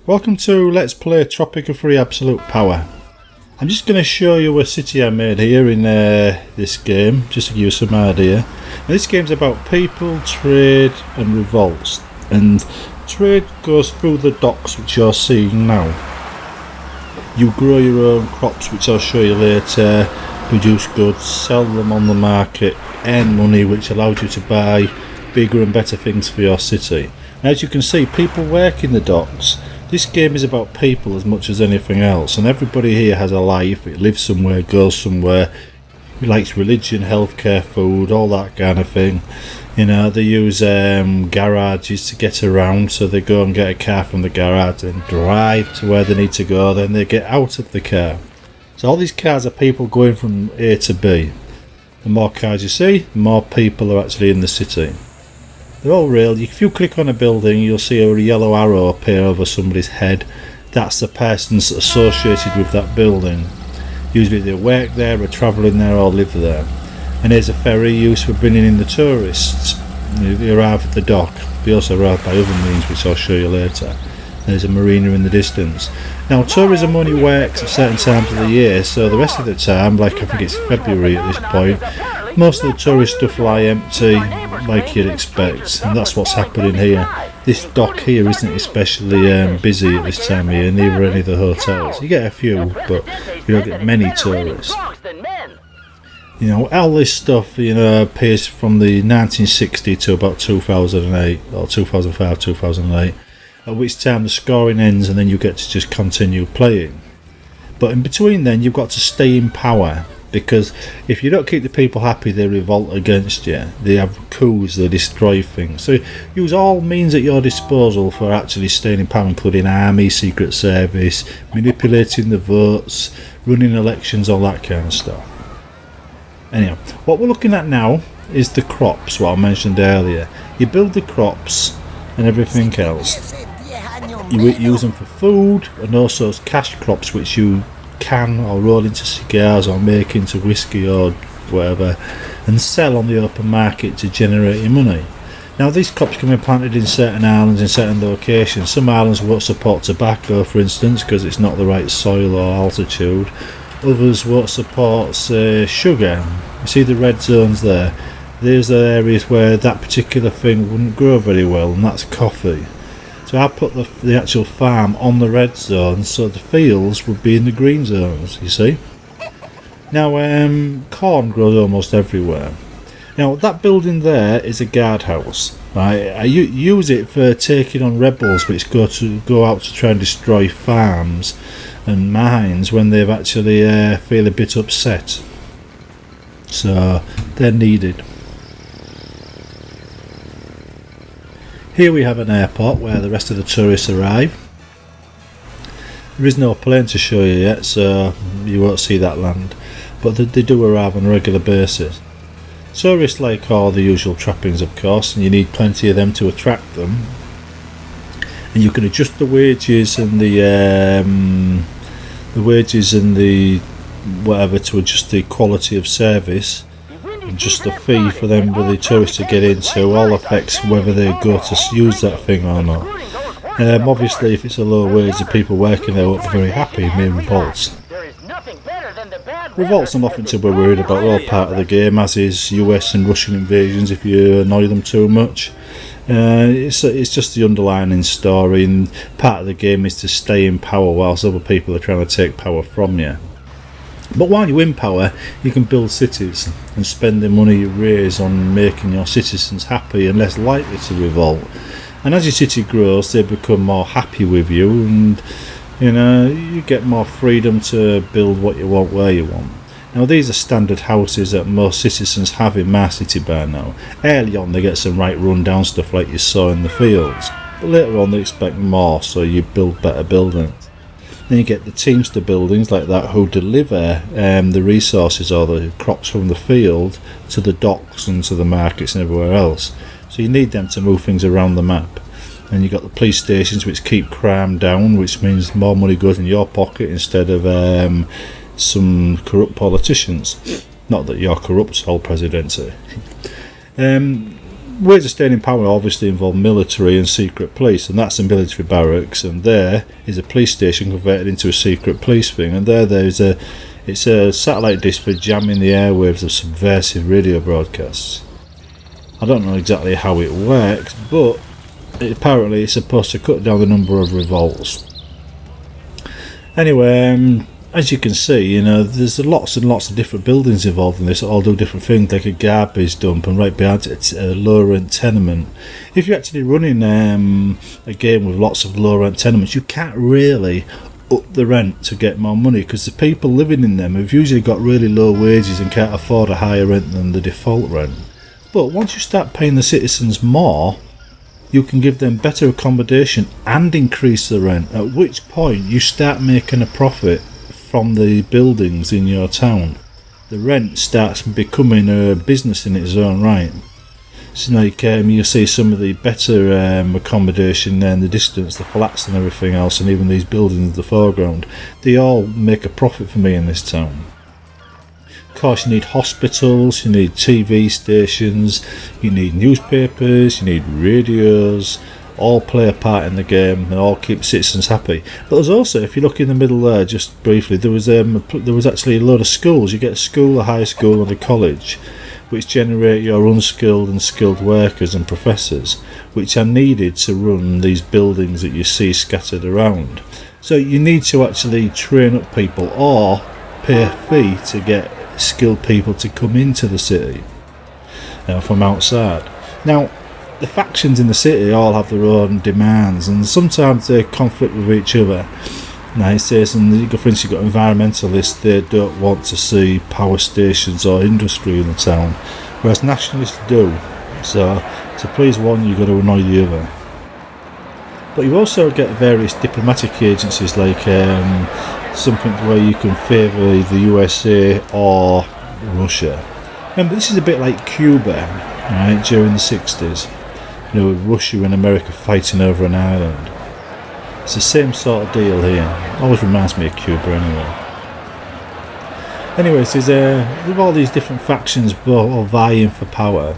Welcome to Let's Play Tropico Free Absolute Power. I'm just going to show you a city I made here in this game, just to give you some idea. Now, this game's about people, trade and revolts. And trade goes through the docks which you're seeing now. You grow your own crops which I'll show you later, produce goods, sell them on the market, earn money which allows you to buy bigger and better things for your city. Now, as you can see, people work in the docks. This game is about people as much as anything else, and everybody here has a life. It lives somewhere, goes somewhere. It likes religion, healthcare, food, all that kind of thing. You know, they use garages to get around, so they go and get a car from the garage and drive to where they need to go, then they get out of the car. So all these cars are people going from A to B. The more cars you see, the more people are actually in the city. They're all real. If you click on a building, you'll see a yellow arrow appear over somebody's head. That's the person's associated with that building. Usually they work there, are travelling there, or live there. And here's a ferry used for bringing in the tourists. They arrive at the dock. They also arrive by other means, which I'll show you later. There's a marina in the distance. Now, tourism only works at certain times of the year, so the rest of the time, like I think it's February at this point, most of the tourist stuff lie empty, like you'd expect, and that's what's happening here. This dock here isn't especially busy at this time of year, neither any of the hotels. You get a few, but you don't get many tourists. You know, all this stuff, you know, appears from the 1960 to about 2008, or 2005, 2008, at which time the scoring ends and then you get to just continue playing. But in between then, you've got to stay in power. Because if you don't keep the people happy, they revolt against you. They have coups, they destroy things. So use all means at your disposal for actually staying in power, including army, secret service, manipulating the votes, running elections, all that kind of stuff. Anyhow, what we're looking at now is the crops, what I mentioned earlier. You build the crops and everything else. You use them for food and also as cash crops, which you can or roll into cigars or make into whiskey or whatever and sell on the open market to generate your money. Now, these crops can be planted in certain islands in certain locations. Some islands won't support tobacco, for instance, because it's not the right soil or altitude. Others won't support, say, sugar. You see the red zones there? There's the areas where that particular thing wouldn't grow very well, and that's coffee. So I put the actual farm on the red zone, so the fields would be in the green zones, you see. Now, corn grows almost everywhere. Now, that building there is a guardhouse. Right? I use it for taking on rebels which go out to try and destroy farms and mines when they've actually feel a bit upset. So, they're needed. Here we have an airport where the rest of the tourists arrive. There is no plane to show you yet, so you won't see that land, but they do arrive on a regular basis. Tourists like all the usual trappings, of course, and you need plenty of them to attract them. And you can adjust the wages and the whatever to adjust the quality of service. Just the fee for them for the tourists to get into all affects whether they go to use that thing or not. Obviously, if it's a low wage, the people working there won't be very happy and may revolt. Revolts are nothing to be worried about. They're all part of the game, as is US and Russian invasions if you annoy them too much. It's just the underlying story, and part of the game is to stay in power whilst other people are trying to take power from you. But while you're in power, you can build cities and spend the money you raise on making your citizens happy and less likely to revolt. And as your city grows, they become more happy with you, and you know, you get more freedom to build what you want where you want. Now, these are standard houses that most citizens have in my city by now. Early on they get some right run-down stuff like you saw in the fields, but later on they expect more, so you build better buildings. Then you get the Teamster buildings like that who deliver the resources or the crops from the field to the docks and to the markets and everywhere else. So you need them to move things around the map. And you've got the police stations which keep crime down, which means more money goes in your pocket instead of some corrupt politicians. Not that you're corrupt, whole presidency. ways of staying in power obviously involve military and secret police, and that's a military barracks, and there is a police station converted into a secret police thing, and there's it's a satellite dish for jamming the airwaves of subversive radio broadcasts. I don't know exactly how it works, but apparently it's supposed to cut down the number of revolts. Anyway, as you can see, there's lots and lots of different buildings involved in this that all do different things, like a garbage dump, and right behind it's a low rent tenement. If you're actually running a game with lots of low rent tenements, you can't really up the rent to get more money, because the people living in them have usually got really low wages and can't afford a higher rent than the default rent. But once you start paying the citizens more, you can give them better accommodation and increase the rent, at which point you start making a profit from the buildings in your town. The rent starts becoming a business in its own right. So like you see some of the better accommodation there in the distance, the flats and everything else, and even these buildings in the foreground, they all make a profit for me in this town. Of course, you need hospitals, you need TV stations, you need newspapers, you need radios, all play a part in the game and all keep citizens happy. But there's also, if you look in the middle there, just briefly, there was actually a load of schools. You get a school, a high school and a college, which generate your unskilled and skilled workers and professors, which are needed to run these buildings that you see scattered around. So you need to actually train up people or pay a fee to get skilled people to come into the city from outside. Now, the factions in the city all have their own demands, and sometimes they conflict with each other. Now, it says, for instance, you've got environmentalists, they don't want to see power stations or industry in the town, whereas nationalists do. So to please one, you've got to annoy the other. But you also get various diplomatic agencies, like something where you can favour the USA or Russia. Remember, this is a bit like Cuba, right, during the 60s. With Russia and America fighting over an island. It's the same sort of deal here. Always reminds me of Cuba anyway. Anyways, with all these different factions all vying for power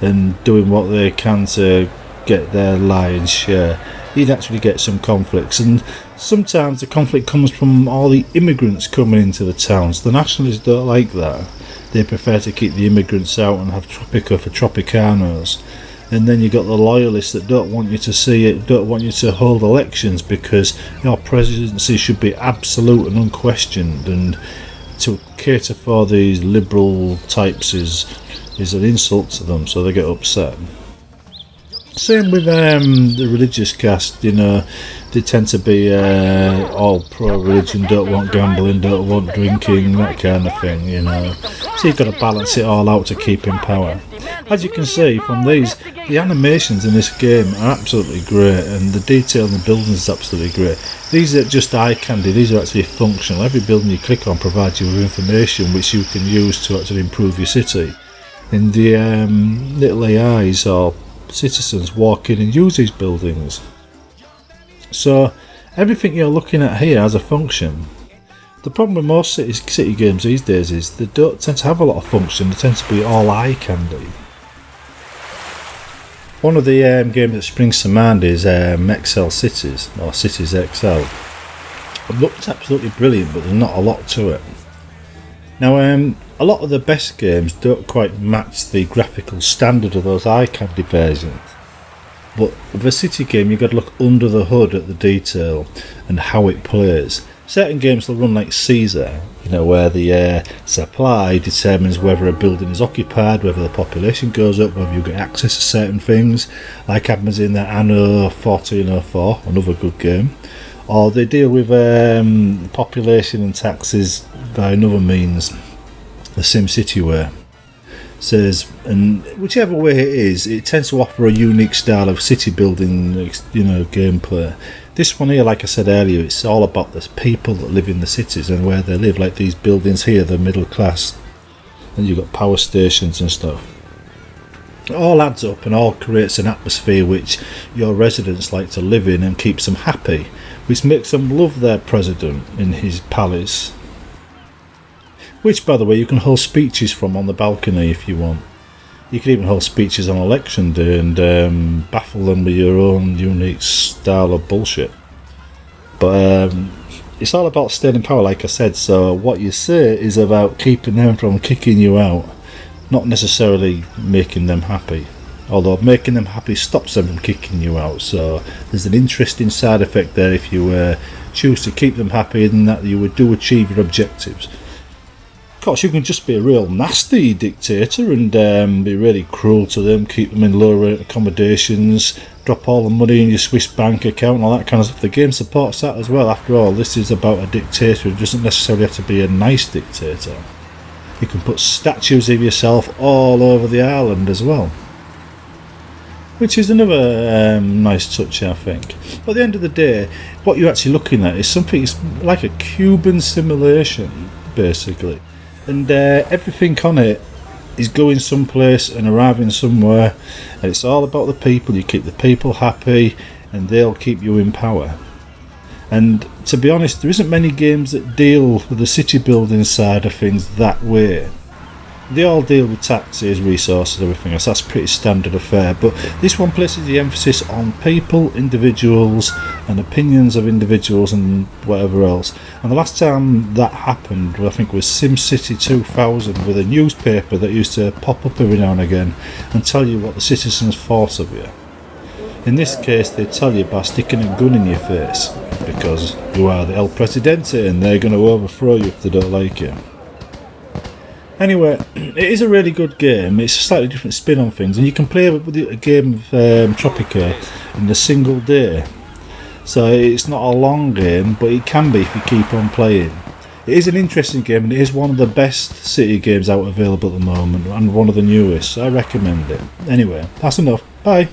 and doing what they can to get their lion's share, you'd actually get some conflicts, and sometimes the conflict comes from all the immigrants coming into the towns. The nationalists don't like that. They prefer to keep the immigrants out and have Tropico for Tropicanos. And then you got the loyalists that don't want you to see it, don't want you to hold elections, because your presidency should be absolute and unquestioned, and to cater for these liberal types is an insult to them, so they get upset. Same with the religious caste, they tend to be all pro-religion, don't want gambling, don't want drinking, that kind of thing, So you've got to balance it all out to keep in power. As you can see from these, the animations in this game are absolutely great, and the detail in the buildings is absolutely great. These are just eye candy, these are actually functional. Every building you click on provides you with information which you can use to actually improve your city. And the little AIs or citizens walk in and use these buildings. So everything you're looking at here has a function. The problem with most city games these days is they don't tend to have a lot of function, they tend to be all eye candy. One of the games that springs to mind is XL Cities, or Cities XL. It looks absolutely brilliant, but there's not a lot to it. Now, a lot of the best games don't quite match the graphical standard of those eye candy versions. But with a city game, you've got to look under the hood at the detail and how it plays. Certain games will run like Caesar, where the supply determines whether a building is occupied, whether the population goes up, whether you get access to certain things, like happens in the Anno 1404, another good game. Or they deal with population and taxes by another means, the SimCity way. And whichever way it is, it tends to offer a unique style of city building, gameplay. This one here, like I said earlier, it's all about the people that live in the cities and where they live, like these buildings here, the middle class, and you've got power stations and stuff. It all adds up and all creates an atmosphere which your residents like to live in and keeps them happy, which makes them love their president in his palace, which, by the way, you can hold speeches from on the balcony if you want. You can even hold speeches on election day and baffle them with your own unique style of bullshit. But it's all about staying in power, like I said, so what you say is about keeping them from kicking you out, not necessarily making them happy. Although making them happy stops them from kicking you out, so there's an interesting side effect there if you choose to keep them happy, and that you do achieve your objectives. Of course, you can just be a real nasty dictator and be really cruel to them, keep them in low rate accommodations, drop all the money in your Swiss bank account and all that kind of stuff. The game supports that as well. After all, this is about a dictator. It doesn't necessarily have to be a nice dictator. You can put statues of yourself all over the island as well, which is another nice touch, I think. But at the end of the day, what you're actually looking at is something like a Cuban simulation, basically. And everything on it is going someplace and arriving somewhere, and it's all about the people. You keep the people happy and they'll keep you in power. And to be honest, there isn't many games that deal with the city building side of things that way. They all deal with taxes, resources, everything else. That's pretty standard affair. But this one places the emphasis on people, individuals, and opinions of individuals and whatever else. And the last time that happened, I think, was SimCity 2000, with a newspaper that used to pop up every now and again and tell you what the citizens thought of you. In this case, they tell you by sticking a gun in your face, because you are the El Presidente and they're going to overthrow you if they don't like you. Anyway, it is a really good game. It's a slightly different spin on things, and you can play with a game of Tropico in a single day. So it's not a long game, but it can be if you keep on playing. It is an interesting game, and it is one of the best city games out available at the moment, and one of the newest, so I recommend it. Anyway, that's enough. Bye.